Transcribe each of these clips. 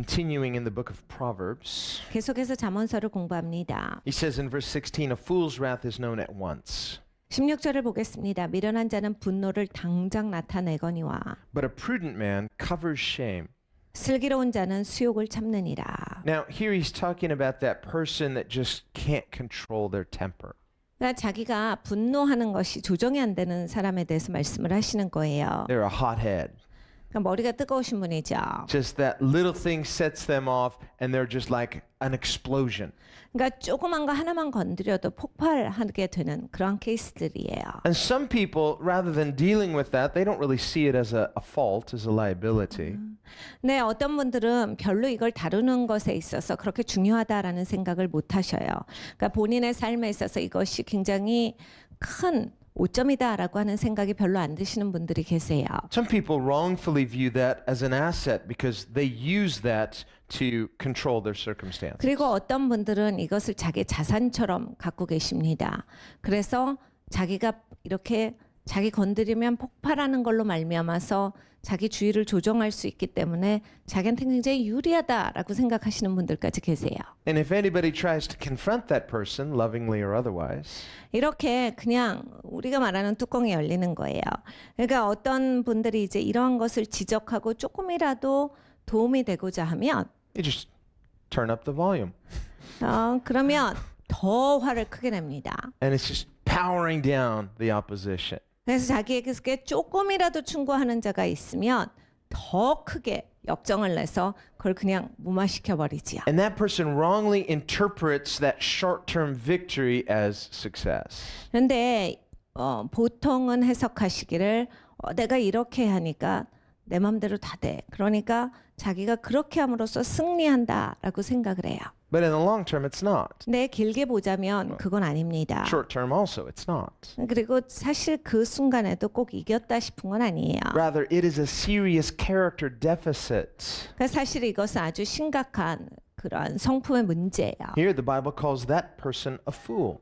continuing in the book of Proverbs. 계속해서 잠언서를 공부합니다. He says in verse 16, a fool's wrath is known at once, 16절을 보겠습니다. 미련한 자는 분노를 당장 나타내거니와 but a prudent man covers shame. 슬기로운 자는 수욕을 참느니라. Now, here he's talking about that person that just can't control their temper. 그러니까 자기가 분노하는 것이 조정이 안 되는 사람에 대해서 말씀을 하시는 거예요. They're a hothead. 그러니까 머리가 뜨거우신 분이죠. Just that little thing sets them off and they're just like an explosion. 그러니까 조그만 거 하나만 건드려도 폭발하게 되는 그런 케이스들이에요. And some people, rather than dealing with that, they don't really see it as a fault, as a liability. 네, 어떤 분들은 별로 이걸 다루는 것에 있어서 그렇게 중요하다라는 생각을 못 하셔요. 그러니까 본인의 삶에 있어서 이것이 굉장히 큰 오점이다라고 하는 생각이 별로 안 드시는 분들이 계세요. Some people wrongfully view that as an asset because they use that to control their circumstances. 그리고 어떤 분들은 이것을 자기 자산처럼 갖고 계십니다. 그래서 자기가 이렇게 자기 건드리면 폭발하는 걸로 말미암아서 자기 주의를 조정할 수 있기 때문에 자기한테 굉장히 유리하다라고 생각하시는 분들까지 계세요. And if anybody tries to confront that person, lovingly or otherwise, 이렇게 그냥 우리가 말하는 뚜껑이 열리는 거예요. 그러니까 어떤 분들이 이제 이러한 것을 지적하고 조금이라도 도움이 되고자 하면 you just turn up the volume. 그러면 더 화를 크게 냅니다. And it's just powering down the opposition. 그래서 자기에게 조금이라도 충고하는 자가 있으면 더 크게 역정을 내서 그걸 그냥 무마시켜 버리지요. And that person wrongly interprets that short-term victory as success. 그런데 보통은 해석하시기를 내가 이렇게 하니까 내 맘대로 다 돼. 그러니까 자기가 그렇게 함으로써 승리한다라고 생각을 해요. But in the long term, it's not. 네, 길게 보자면 그건 아닙니다. Short term also, it's not. 그리고 사실 그 순간에도 꼭 이겼다 싶은 건 아니에요. Rather, it is a serious character deficit. 그러니까 사실 이것은 아주 심각한 그런 성품의 문제예요. Here, the Bible calls that person a fool.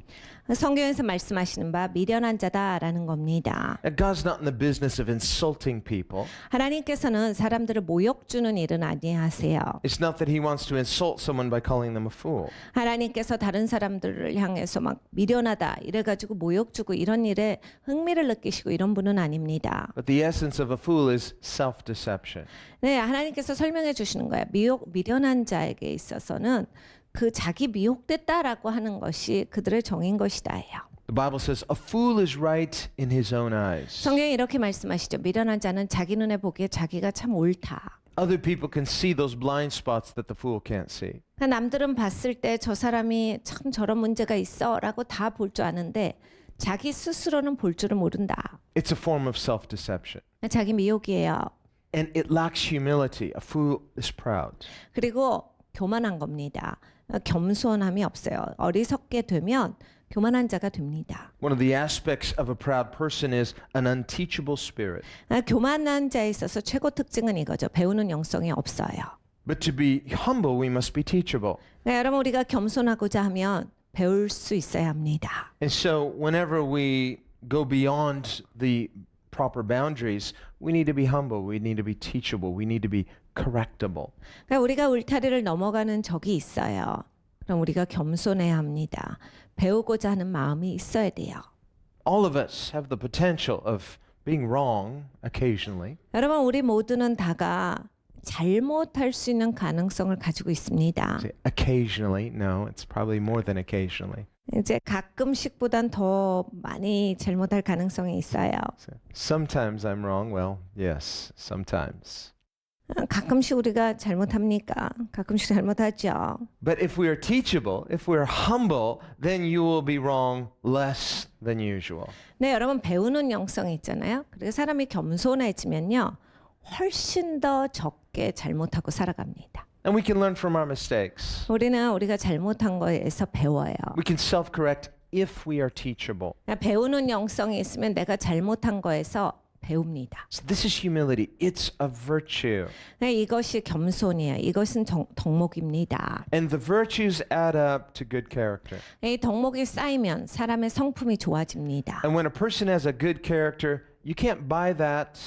성경에서 말씀하시는 바 미련한 자다라는 겁니다. Now, God's not in the business of insulting people. 하나님께서는 사람들을 모욕 주는 일은 아니하세요. It's not that He wants to insult someone by calling them a fool. 하나님께서 다른 사람들을 향해서 막 미련하다 이래가지고 모욕 주고 이런 일에 흥미를 느끼시고 이런 분은 아닙니다. But the essence of a fool is self-deception. 네, 하나님께서 설명해 주시는 거예요. 미련한 자에게 있어서는 그 자기 미혹됐다라고 하는 것이 그들의 정인 것이다예요. The Bible says a fool is right in his own eyes. 성경이 이렇게 말씀하시죠. 미련한 자는 자기 눈에 보기에 자기가 참 옳다. Other people can see those blind spots that the fool can't see. 남들은 봤을 때 저 사람이 참 저런 문제가 있어라고 다 볼 줄 아는데 자기 스스로는 볼 줄을 모른다. It's a form of self-deception. 자기 미혹이에요. And it lacks humility. A fool is proud. 그리고 교만한 겁니다. 겸손함이 없어요. 어리석게 되면 교만한 자가 됩니다. One of the aspects of a proud person is an unteachable spirit. 교만한 자에 있어서 최고 특징은 이거죠. 배우는 영성이 없어요. But to be humble, we must be teachable. 여러분 우리가 겸손하고자 하면 배울 수 있어야 합니다. And so whenever we go beyond the proper boundaries, we need to be humble, we need to be teachable, we need to be correctable. 그러니까 우리가 울타리를 넘어가는 적이 있어요. 그럼 우리가 겸손해야 합니다. 배우고자 하는 마음이 있어야 돼요. All of us have the potential of being wrong occasionally. 여러분 우리 모두는 다가 잘못할 수 있는 가능성을 가지고 있습니다. Say, occasionally, no, it's probably more than occasionally. 이제 가끔씩보단 더 많이 잘못할 가능성이 있어요. So, sometimes I'm wrong. Well, yes, sometimes. 가끔씩 우리가 잘못합니까? 가끔씩 잘못하죠. But if we are teachable, if we're humble, then you will be wrong less than usual. 네, 여러분 배우는 영성이 있잖아요. 그리고 사람이 겸손해지면요. 훨씬 더 적게 잘못하고 살아갑니다. And we can learn from our mistakes. 우리는 우리가 잘못한 거에서 배워요. We can self-correct if we are teachable. 배우는 영성이 있으면 내가 잘못한 거에서 배웁니다. So this is humility. It's a virtue. 이것이 겸손이에요. 이것은 덕목입니다. And the virtues add up to good character. 이 덕목이 쌓이면 사람의 성품이 좋아집니다. And when a person has a good character, you can't buy that.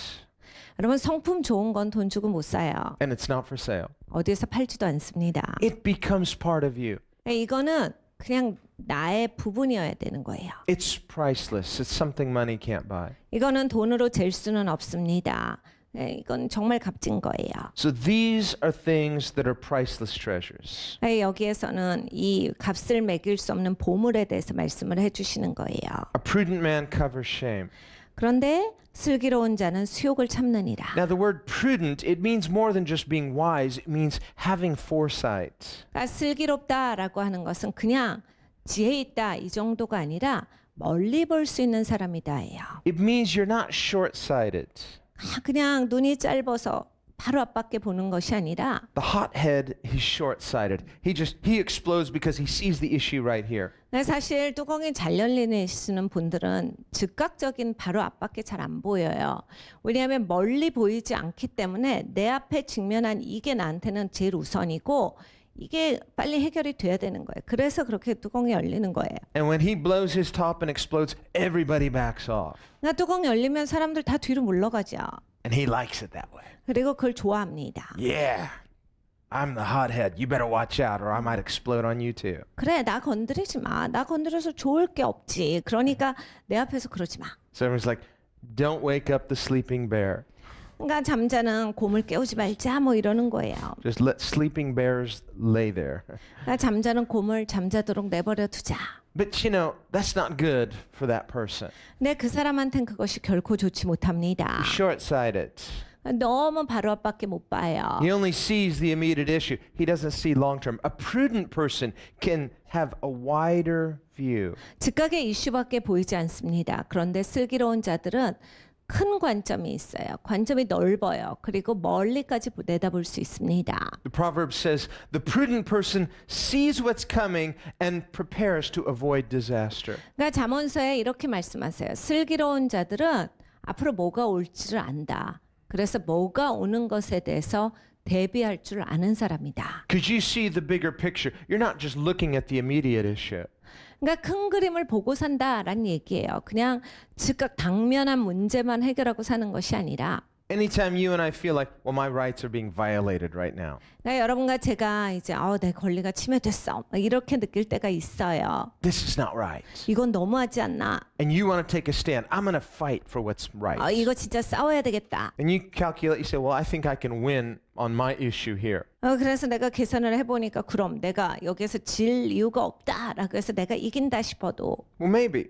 여러분 성품 좋은 건 돈 주고 못 사요. and it's not for sale. 어디에서 팔지도 않습니다. It becomes part of you. 이거는 그냥 나의 부분이어야 되는 거예요. It's priceless. It's something money can't buy. 이거는 돈으로 잴 수는 없습니다. 이건 정말 값진 거예요. So these are things that are priceless treasures. 여기에서는 이 값을 매길 수 없는 보물에 대해서 말씀을 해주시는 거예요. A prudent man covers shame. 그런데 슬기로운 자는 수욕을 참느니라. Now the word prudent, it means more than just being wise. It means having foresight. 그러니까 슬기롭다라고 하는 것은 그냥 지혜 있다 이 정도가 아니라 멀리 볼 수 있는 사람이다예요. It means you're not short-sighted. 그냥 눈이 짧아서 바로 앞밖에 보는 것이 아니라 The hothead is short-sighted. He explodes because he sees the issue right here. 사실 뚜껑이 잘 열리시는 분들은 즉각적인 바로 앞밖에 잘 안 보여요. 왜냐하면 멀리 보이지 않기 때문에 내 앞에 직면한 이게 나한테는 제일 우선이고 이게 빨리 해결이 돼야 되는 거예요. 그래서 그렇게 뚜껑이 열리는 거예요. And when he blows his top and explodes, everybody backs off. 그러니까 뚜껑 열리면 사람들 다 뒤로 물러가죠. And he likes it that way. 그리고 그걸 좋아합니다. Yeah, I'm the hothead. You better watch out or I might explode on you too. 그래, 나 건드리지 마. 나 건드려서 좋을 게 없지. 그러니까 내 앞에서 그러지 마. So everyone's like, don't wake up the sleeping bear. 그러니까 잠자는 곰을 깨우지 말자 뭐 이러는 거예요. Just let sleeping bears lay there. 그러니까 잠자는 곰을 잠자도록 내버려 두자. But you know, that's not good for that person. 근데 그 사람한텐 그것이 결코 좋지 못합니다. He's short-sighted. 너무 바로 앞밖에 못 봐요. He only sees the immediate issue. He doesn't see long-term. A prudent person can have a wider view. 즉각의 이슈밖에 보이지 않습니다. 그런데 슬기로운 자들은 큰 관점이 있어요. 관점이 넓어요. 그리고 멀리까지 내다볼 수 있습니다. The proverb says, the prudent person sees what's coming and prepares to avoid disaster. 그러니까 잠언서에 이렇게 말씀하세요. 슬기로운 자들은 앞으로 뭐가 올지를 안다. 그래서 뭐가 오는 것에 대해서 대비할 줄 아는 사람이다. Because you see the bigger picture. You're not just looking at the immediate issue. 그러니까 큰 그림을 보고 산다라는 얘기예요. 그냥 즉각 당면한 문제만 해결하고 사는 것이 아니라 Anytime you and I feel like, well, my rights are being violated right now. 그러니까 여러분과 제가 이제 내 권리가 침해됐어 이렇게 느낄 때가 있어요. This is not right. 이건 너무하지 않나? And you want to take a stand. I'm going to fight for what's right. 이거 진짜 싸워야 되겠다. And you calculate, you say, well, I think I can win on my issue here. 그래서 내가 계산을 해보니까 그럼 내가 여기서 질 이유가 없다라고 해서 내가 이긴다 싶어도 Well, maybe.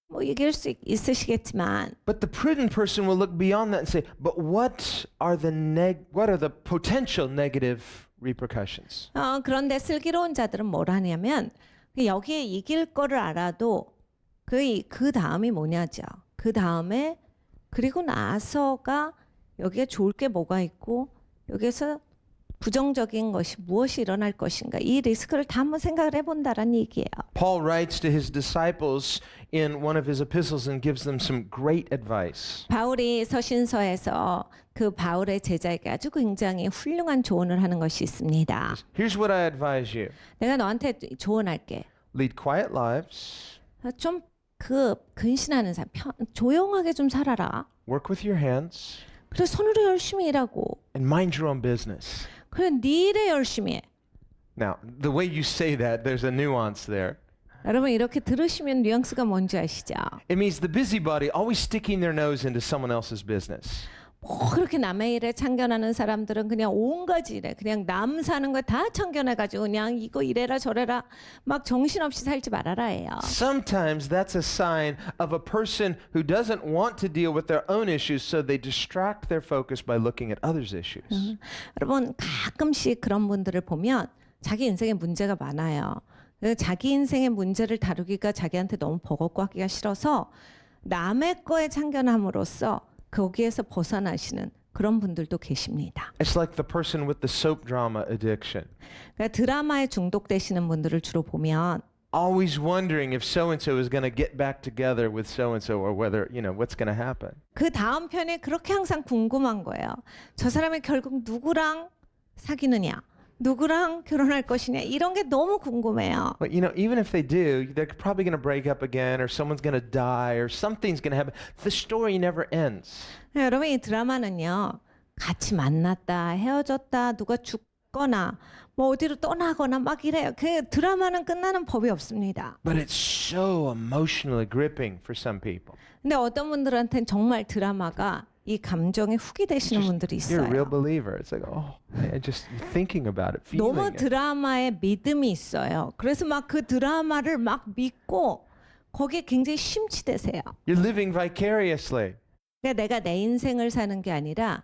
뭐 이길 수 있으시겠지만 But the prudent person will look beyond that and say, but what are the potential negative repercussions? 그런데 슬기로운 자들은 뭘 하냐면 여기에 이길 거를 알아도 그 다음이 뭐냐죠. 그 다음에 그리고 나서가 여기에 좋을 게 뭐가 있고 여기에서 부정적인 것이 무엇이 일어날 것인가 이 리스크를 다 한번 생각을 해본다라는 얘기예요. Paul writes to his disciples in one of his epistles and gives them some great advice. 바울이 서신서에서 그 바울의 제자에게 아주 굉장히 훌륭한 조언을 하는 것이 있습니다. Here's what I advise you. 내가 너한테 조언할게. Lead quiet lives. 좀 근신하는 삶, 조용하게 좀 살아라. Work with your hands. 그래 손으로 열심히 일하고. And mind your own business. 그래 네 일에 열심히 해. Now, the way you say that, there's a nuance there. 여러분 이렇게 들으시면 뉘앙스가 뭔지 아시죠? It means the busybody always sticking their nose into someone else's business. 그렇게 남의 일에 참견하는 사람들은 그냥 온갖 일에 그냥 남 사는 거 다 참견해가지고 그냥 이거 이래라 저래라 막 정신없이 살지 말아라예요. Sometimes that's a sign of a person who doesn't want to deal with their own issues, so they distract their focus by looking at others' issues. 여러분 가끔씩 그런 분들을 보면 자기 인생에 문제가 많아요. 자기 인생의 문제를 다루기가 자기한테 너무 버겁고 하기가 싫어서 남의 거에 참견함으로써 거기에서 벗어나시는 그런 분들도 계십니다. It's like the person with the soap drama addiction. 그러니까 드라마에 중독되시는 분들을 주로 보면 Always wondering if so-and-so is going to get back together with so-and-so or whether, what's going to happen. 그 다음 편이 그렇게 항상 궁금한 거예요. 저 사람이 결국 누구랑 사귀느냐, 누구랑 결혼할 것이냐 이런 게 너무 궁금해요. But even if they do, they're probably going to break up again, or someone's going to die, or something's going to happen. The story never ends. 여러분 이 드라마는요. 같이 만났다, 헤어졌다, 누가 죽거나 뭐 어디로 떠나거나 막 이래요. 그 드라마는 끝나는 법이 없습니다. But it's so emotionally gripping for some people. 근데 어떤 분들한테는 정말 드라마가 이 감정에 훅이 되시는 분들이 You're a real 있어요. believer. It's like, oh, man, just thinking about it, 너무 feeling it. 드라마에 믿음이 있어요. 그래서 막 그 드라마를 막 믿고 거기에 굉장히 심취되세요. You're living vicariously. 그러니까 내가 내 인생을 사는 게 아니라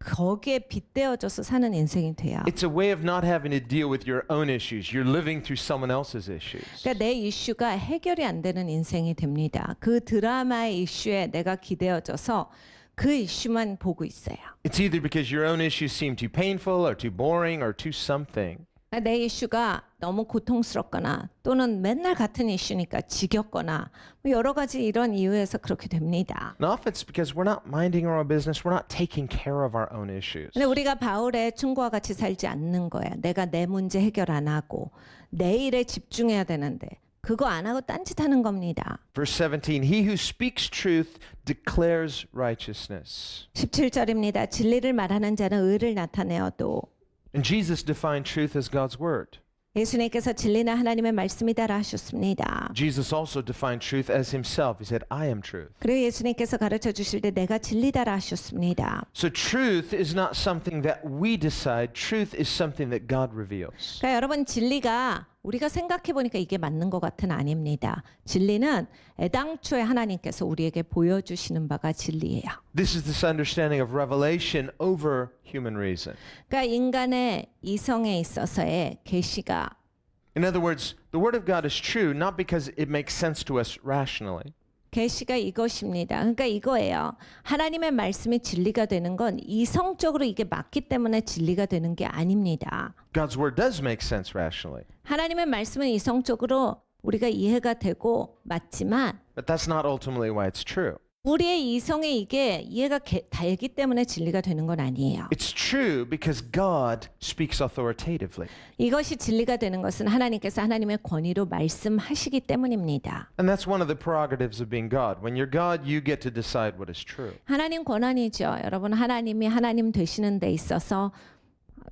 거기에 빗대어져서 사는 인생이 돼요. It's a way of not having to deal with your own issues. You're living through someone else's issues. 그러니까 내 이슈가 해결이 안 되는 인생이 됩니다. 그 드라마의 이슈에 내가 기대어져서 그 이슈만 보고 있어요. It's either because your own issues seem too painful or too boring or too something. 그러니까 내 이슈가 너무 고통스럽거나 또는 맨날 같은 이슈니까 지겹거나 뭐 여러 가지 이런 이유에서 그렇게 됩니다. And often it's because we're not minding our own business. We're not taking care of our own issues. 근데 우리가 바울의 충고와 같이 살지 않는 거야. 내가 내 문제 해결 안 하고 내 일에 집중해야 되는데 그거 안 하고 딴짓하는 겁니다. Verse 17, he who speaks truth declares righteousness. 17절입니다. 진리를 말하는 자는 의를 나타내어도 And Jesus defined truth as God's word. 예수님께서 진리는 하나님의 말씀이다라 하셨습니다. Jesus also defined truth as himself. He said, I am truth. 그리고 예수님께서 가르쳐 주실 때 내가 진리다라 하셨습니다. So truth is not something that we decide. Truth is something that God reveals. 그러니까 여러분 진리가 우리가 생각해 보니까 이게 맞는 것 같은 아닙니다. 진리는 애당초에 하나님께서 우리에게 보여주시는 바가 진리예요. This is this understanding of revelation over human reason. 그러니까 인간의 이성에 있어서의 계시가 In other words, the word of God is true not because it makes sense to us rationally. 계시가 이것입니다. 그러니까 이거예요. 하나님의 말씀이 진리가 되는 건 이성적으로 이게 맞기 때문에 진리가 되는 게 아닙니다. God's word does make sense rationally, 하나님의 말씀은 이성적으로 우리가 이해가 되고 맞지만 but that's not ultimately why it's true. 우리의 이성에 이게 이해가 되기 때문에 진리가 되는 건 아니에요. It's true because God speaks authoritatively. 이것이 진리가 되는 것은 하나님께서 하나님의 권위로 말씀하시기 때문입니다. And that's one of the prerogatives of being God. When you're God, you get to decide what is true. 하나님 권한이죠. 여러분 하나님이 하나님 되시는 데 있어서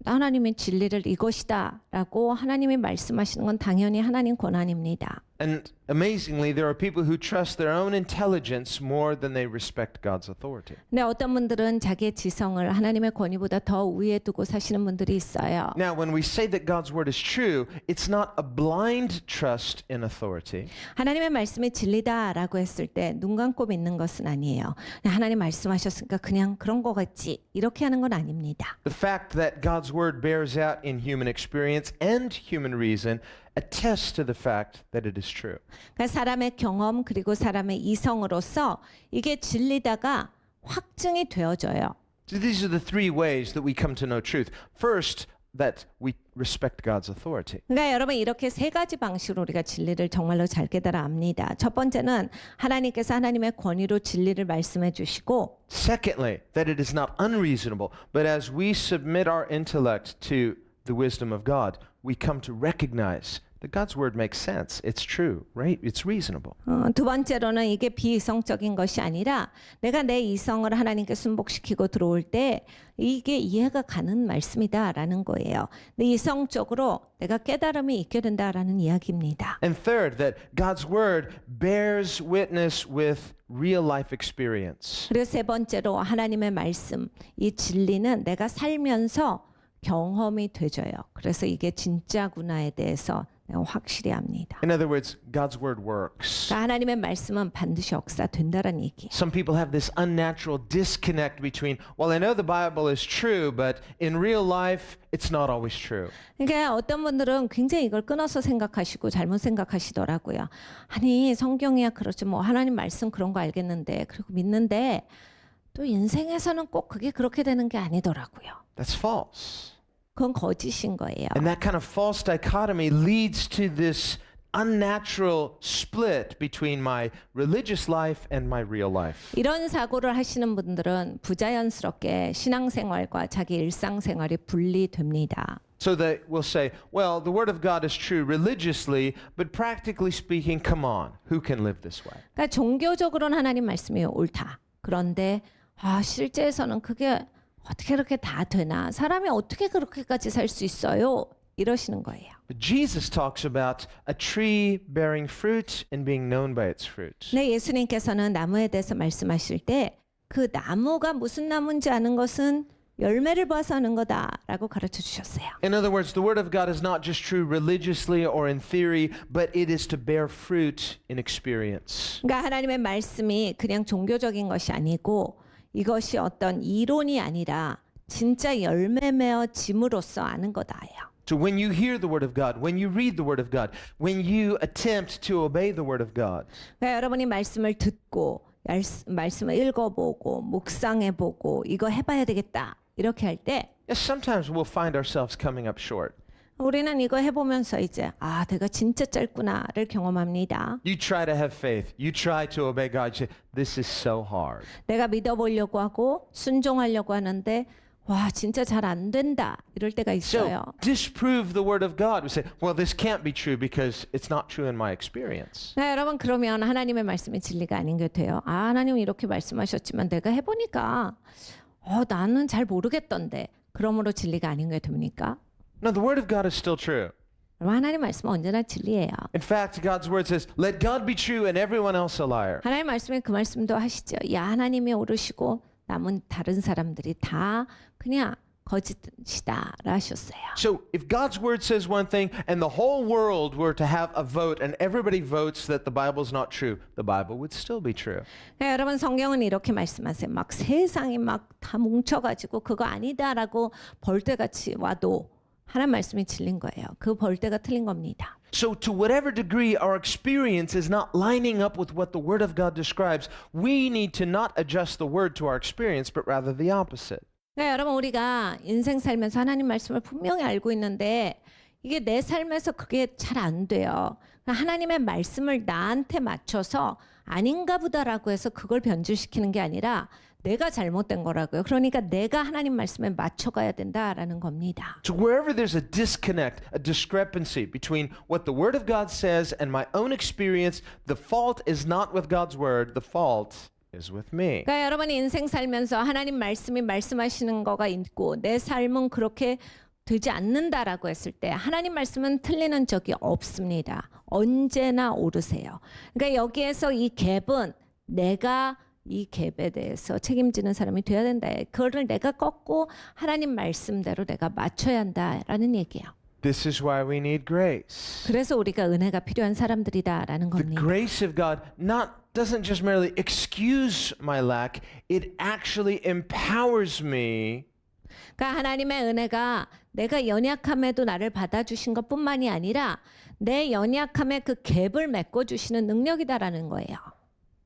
하나님의 진리를 이것이다라고 하나님이 말씀하시는 건 당연히 하나님 권한입니다. And amazingly, there are people who trust their own intelligence more than they respect God's authority. 근데 어떤 분들은 자기의 지성을 하나님의 권위보다 더 위에 두고 사시는 분들이 있어요. Now, when we say that God's word is true, it's not a blind trust in authority. 하나님의 말씀이 진리다라고 했을 때 눈 감고 믿는 것은 아니에요. 그냥 하나님 말씀하셨으니까 그냥 그런 거 같지 이렇게 하는 건 아닙니다. The fact that God's word bears out in human experience and human reason attests to the fact that it is true. 그러니까 사람의 경험 그리고 사람의 이성으로서 이게 진리다가 확증이 되어져요. So these are the three ways that we come to know truth. First, that we respect God's authority. 그러니까 여러분 이렇게 세 가지 방식으로 우리가 진리를 정말로 잘 깨달아 압니다. 첫 번째는 하나님께서 하나님의 권위로 진리를 말씀해 주시고 Secondly, that it is not unreasonable, but as we submit our intellect to the wisdom of God, we come to recognize that God's word makes sense. It's true, right? It's reasonable. 두 번째로는 이게 비이성적인 것이 아니라 내가 내 이성을 하나님께 순복시키고 들어올 때 이게 이해가 가는 말씀이다라는 거예요. 근데 이성적으로 내가 깨달음이 있게 된다라는 이야기입니다. And third, that God's word bears witness with real life experience. 그리고 세 번째로 하나님의 말씀, 이 진리는 내가 살면서 경험이 되져요. 그래서 이게 진짜구나에 대해서 내가 확실히 압니다. In other words, God's word works. 그러니까 하나님의 말씀은 반드시 역사된다는 얘기. Some people have this unnatural disconnect between, well, I know the Bible is true, but in real life, it's not always true. 그러니까 어떤 분들은 굉장히 이걸 끊어서 생각하시고 잘못 생각하시더라고요. 아니 성경이야 그렇지 뭐 하나님 말씀 그런 거 알겠는데 그리고 믿는데 또 인생에서는 꼭 그게 그렇게 되는 게 아니더라고요. That's false. 그건 거짓인 거예요. And that kind of false dichotomy leads to this unnatural split between my religious life and my real life. 이런 사고를 하시는 분들은 부자연스럽게 신앙생활과 자기 일상생활이 분리됩니다. So they will say, well, the word of God is true religiously, but practically speaking, come on, who can live this way? 그러니까 종교적으로는 하나님 말씀이 옳다. 그런데 실제에서는 그게 어떻게 그렇게 다 되나? 사람이 어떻게 그렇게까지 살 수 있어요? 이러시는 거예요. But Jesus talks about a tree bearing fruit and being known by its fruit. 네, 예수님께서는 나무에 대해서 말씀하실 때 그 나무가 무슨 나무인지 아는 것은 열매를 봐서 아는 거다라고 가르쳐 주셨어요. In other words, the word of God is not just true religiously or in theory, but it is to bear fruit in experience. 그러니까 하나님의 말씀이 그냥 종교적인 것이 아니고 이것이 어떤 이론이 아니라 진짜 열매 맺어짐으로써 아는 거다예요. So when you hear the word of God, when you read the word of God, when you attempt to obey the word of God, 그러니까 여러분이 말씀을 듣고 말씀을 읽어보고 묵상해보고 이거 해봐야 되겠다 이렇게 할 때 yes, sometimes we'll find ourselves coming up short. 우리는 이거 해보면서 이제 내가 진짜 짧구나를 경험합니다. You try to have faith. You try to obey God. You say, this is so hard. 내가 믿어보려고 하고 순종하려고 하는데 와 진짜 잘 안 된다 이럴 때가 있어요. So disprove the word of God. We say, well, this can't be true because it's not true in my experience. 네, 여러분 그러면 하나님의 말씀이 진리가 아닌 게 돼요. 하나님은 이렇게 말씀하셨지만 내가 해보니까 나는 잘 모르겠던데 그러므로 진리가 아닌 게 됩니까? No, the word of God is still true. 여러분 하나님 말씀은 언제나 진리예요. In fact, God's word says, let God be true and everyone else a liar. 하나님 말씀에 그 말씀도 하시죠. 하나님이 오르시고 남은 다른 사람들이 다 그냥 거짓이다 하셨어요. So if God's word says one thing and the whole world were to have a vote and everybody votes that the Bible's not true, the Bible would still be true. 그러니까 여러분 성경은 이렇게 말씀하세요. 막 세상이 막 다 뭉쳐가지고 그거 아니다라고 벌떼같이 와도 하나님 말씀이 진린 거예요. 그 벌떼가 틀린 겁니다. So to whatever degree our experience is not lining up with what the word of God describes, we need to not adjust the word to our experience, but rather the opposite. 그러니까 여러분 우리가 인생 살면서 하나님 말씀을 분명히 알고 있는데 이게 내 삶에서 그게 잘 안 돼요. 그러니까 하나님의 말씀을 나한테 맞춰서 아닌가 보다라고 해서 그걸 변질시키는 게 아니라 내가 잘못된 거라고요. 그러니까 내가 하나님 말씀에 맞춰가야 된다라는 겁니다. So wherever there's a disconnect, a discrepancy between what the word of God says and my own experience, the fault is not with God's word, the fault is with me. 그러니까 여러분이 인생 살면서 하나님 말씀이 말씀하시는 거가 있고 내 삶은 그렇게 되지 않는다라고 했을 때 하나님 말씀은 틀리는 적이 없습니다. 언제나 옳으세요. 그러니까 여기에서 이 갭은 내가 이 갭에 대해서 책임지는 사람이 돼야 된다. 그거를 내가 꺾고 하나님 말씀대로 내가 맞춰야 한다라는 얘기예요. This is why we need grace. 그래서 우리가 은혜가 필요한 사람들이다라는 The 겁니다. grace of God doesn't just merely excuse my lack, it actually empowers me 그러니까 하나님의 은혜가 내가 연약함에도 나를 받아주신 것뿐만이 아니라 내 연약함에 그 갭을 메꿔주시는 능력이다라는 거예요.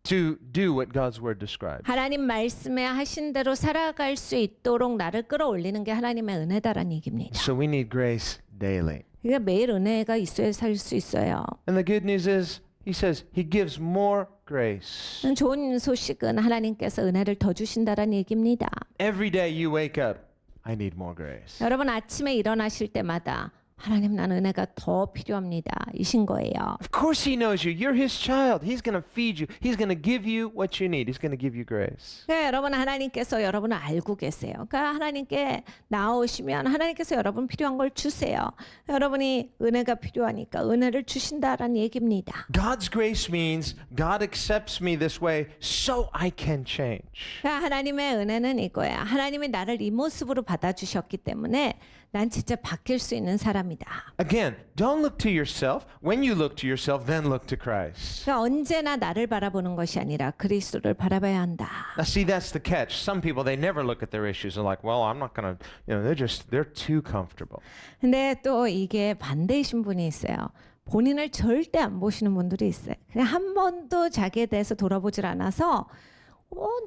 to do what God's word describes. 하나님 말씀에 하신 대로 살아갈 수 있도록 나를 끌어올리는 게 하나님의 은혜다라는 얘기입니다. So we need grace daily. 그러니까 매일 은혜가 있어야 살 수 있어요. And the good news is, he says, he gives more grace. 좋은 소식은 하나님께서 은혜를 더 주신다라는 얘기입니다. Every day you wake up, I need more grace. 여러분 아침에 일어나실 때마다 하나님 나는 은혜가 더 필요합니다. 이신 거예요. Of course he knows you. You're his child. He's going to feed you. He's going to give you what you need. He's going to give you grace. 네, 여러분 하나님께서 여러분을 알고 계세요. 그러니까 하나님께 나오시면 하나님께서 여러분 필요한 걸 주세요. 여러분이 은혜가 필요하니까 은혜를 주신다라는 얘기입니다. God's grace means God accepts me this way so I can change. 그러니까 하나님의 은혜는 이거야. 하나님이 나를 이 모습으로 받아주셨기 때문에 난 진짜 바뀔 수 있는 사람이다. Again, don't look to yourself. When you look to yourself, then look to Christ. 그러니까 언제나 나를 바라보는 것이 아니라 그리스도를 바라봐야 한다. Now, see, that's the catch. Some people, they never look at their issues. They're like, well, I'm not going to, they're too comfortable. 근데 또 이게 반대이신 분이 있어요. 본인을 절대 안 보시는 분들이 있어요. 그냥 한 번도 자기에 대해서 돌아보질 않아서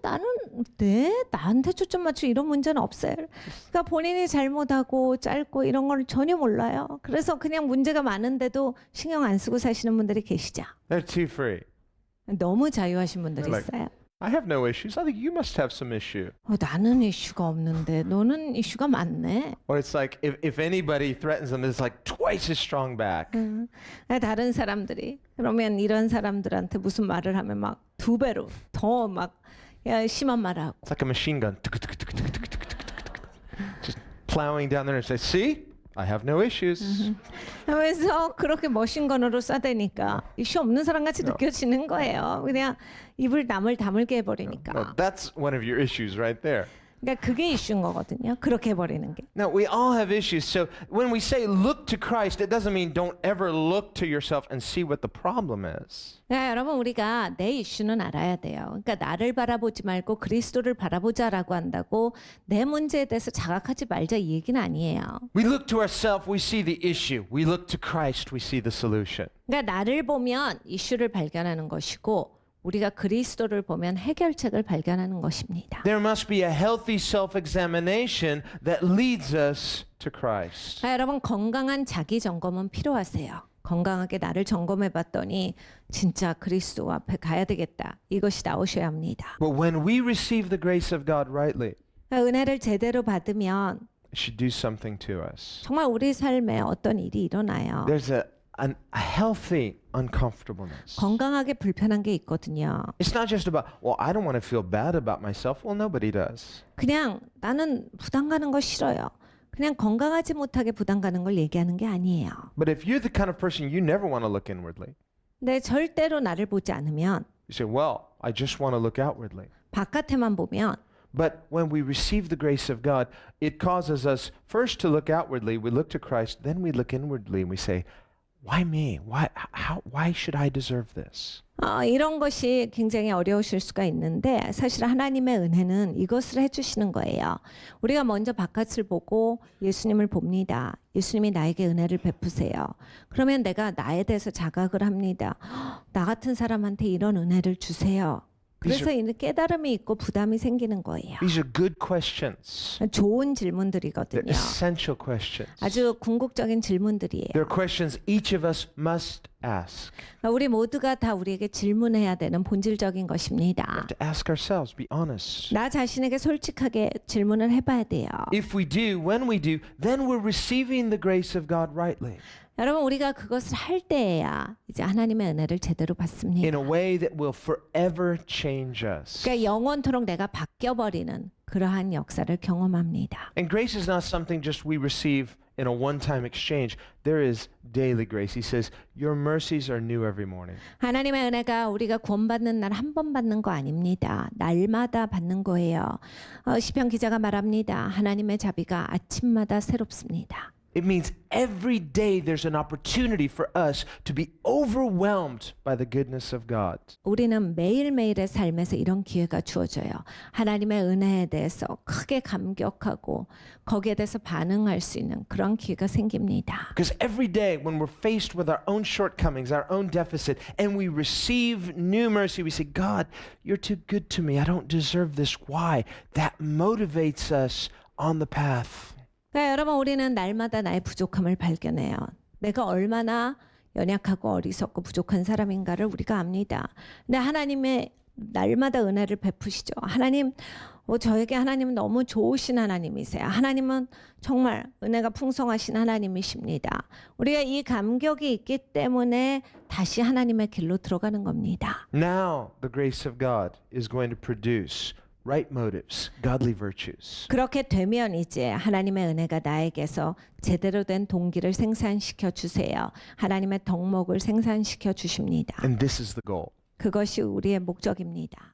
나는 나한테 초점 맞추고 이런 문제는 없어요. 그러니까 본인이 잘못하고 짧고 이런 걸 전혀 몰라요. 그래서 그냥 문제가 많은데도 신경 안 쓰고 사시는 분들이 계시죠. They're too free. 너무 자유하신 분들이 Like, 있어요. I have no issues. I think you must have some issue. 나는 이슈가 없는데 너는 이슈가 많네. Or it's like if anybody threatens them, it's like twice as strong back. 다른 사람들이 그러면 이런 사람들한테 무슨 말을 하면 막 두 배로 더 막 심한 말을 하고. It's like a machine gun. Just plowing down there and say, see? I have no issues. 하면서 그렇게 머신건으로 쏴대니까 이슈 없는 사람 같이 느껴지는 거예요. 그냥 입을 남을 다물게 해버리니까. No, that's one of your issues right there. 그러니까 그게 이슈인 거거든요. 그렇게 해버리는 게. Now, we all have issues. So when we say look to Christ, it doesn't mean don't ever look to yourself and see what the problem is. 그러니까 여러분 우리가 내 이슈는 알아야 돼요. 그러니까 나를 바라보지 말고 그리스도를 바라보자라고 한다고 내 문제에 대해서 자각하지 말자 이 얘기는 아니에요. We look to ourselves, we see the issue. We look to Christ, we see the solution. 그러니까 나를 보면 이슈를 발견하는 것이고 우리가 그리스도를 보면 해결책을 발견하는 것입니다. There must be a healthy self-examination that leads us to Christ. 여러분 건강한 자기 점검은 필요하세요. 건강하게 나를 점검해 봤더니 진짜 그리스도 앞에 가야 되겠다. 이것이 나오셔야 합니다. But when we receive the grace of God rightly, 그러니까 은혜를 제대로 받으면 it should do something to us. 정말 우리 삶에 어떤 일이 일어나요. There's a healthy uncomfortableness. 건강하게 불편한 게 있거든요. It's not just about, well, I don't want to feel bad about myself. Well, nobody does. 그냥 나는 부담 가는 거 싫어요. 그냥 건강하지 못하게 부담 가는 걸 얘기하는 게 아니에요. But if you're the kind of person you never want to look inwardly, 근데 절대로 나를 보지 않으면 you say, well, I just want to look outwardly. 바깥에만 보면 But when we receive the grace of God, it causes us first to look outwardly. We look to Christ, then we look inwardly and we say, why me? Why should I deserve this? 이런 것이 굉장히 어려우실 수가 있는데 사실 하나님의 은혜는 이것을 해주시는 거예요. 우리가 먼저 바깥을 보고 예수님을 봅니다. 예수님이 나에게 은혜를 베푸세요. 그러면 내가 나에 대해서 자각을 합니다. 나 같은 사람한테 이런 은혜를 주세요. 그래서 이 깨달음이 있고 부담이 생기는 거예요. These are good questions. 좋은 They're 질문들이거든요. essential questions. 아주 궁극적인 질문들이에요. They're questions each of us must ask. 우리 모두가 다 우리에게 질문해야 되는 본질적인 것입니다. To ask ourselves, be honest. 나 자신에게 솔직하게 질문을 해봐야 돼요. If we do, when we do, then we're receiving the grace of God rightly. 여러분 우리가 그것을 할 때에야 이제 하나님의 은혜를 제대로 받습니다. In a way that will forever change us. 그러니까 영원토록 내가 바뀌어버리는 그러한 역사를 경험합니다. And grace is not something just we receive in a one-time exchange. There is daily grace. He says, your mercies are new every morning. 하나님의 은혜가 우리가 구원받는 날 한 번 받는 거 아닙니다. 날마다 받는 거예요. 시편 기자가 말합니다. 하나님의 자비가 아침마다 새롭습니다. It means every day there's an opportunity for us to be overwhelmed by the goodness of God. 우리는 매일매일의 삶에서 이런 기회가 주어져요. 하나님의 은혜에 대해서 크게 감격하고 거기에 대해서 반응할 수 있는 그런 기회가 생깁니다. Because every day when we're faced with our own shortcomings, our own deficit, and we receive new mercy, we say, God, you're too good to me. I don't deserve this. Why? That motivates us on the path. 그러니까 여러분 우리는 날마다 나의 부족함을 발견해요. 내가 얼마나 연약하고 어리석고 부족한 사람인가를 우리가 압니다. 근데 하나님의 날마다 은혜를 베푸시죠. 하나님, 저에게 하나님은 너무 좋으신 하나님이세요. 하나님은 정말 은혜가 풍성하신 하나님이십니다. 우리가 이 감격이 있기 때문에 다시 하나님의 길로 들어가는 겁니다. Now the grace of God is going to produce right motives, godly virtues. 그렇게 되면 이제 하나님의 은혜가 나에게서 제대로 된 동기를 생산시켜 주세요. 하나님의 덕목을 생산시켜 주십니다. And this is the goal. 그것이 우리의 목적입니다.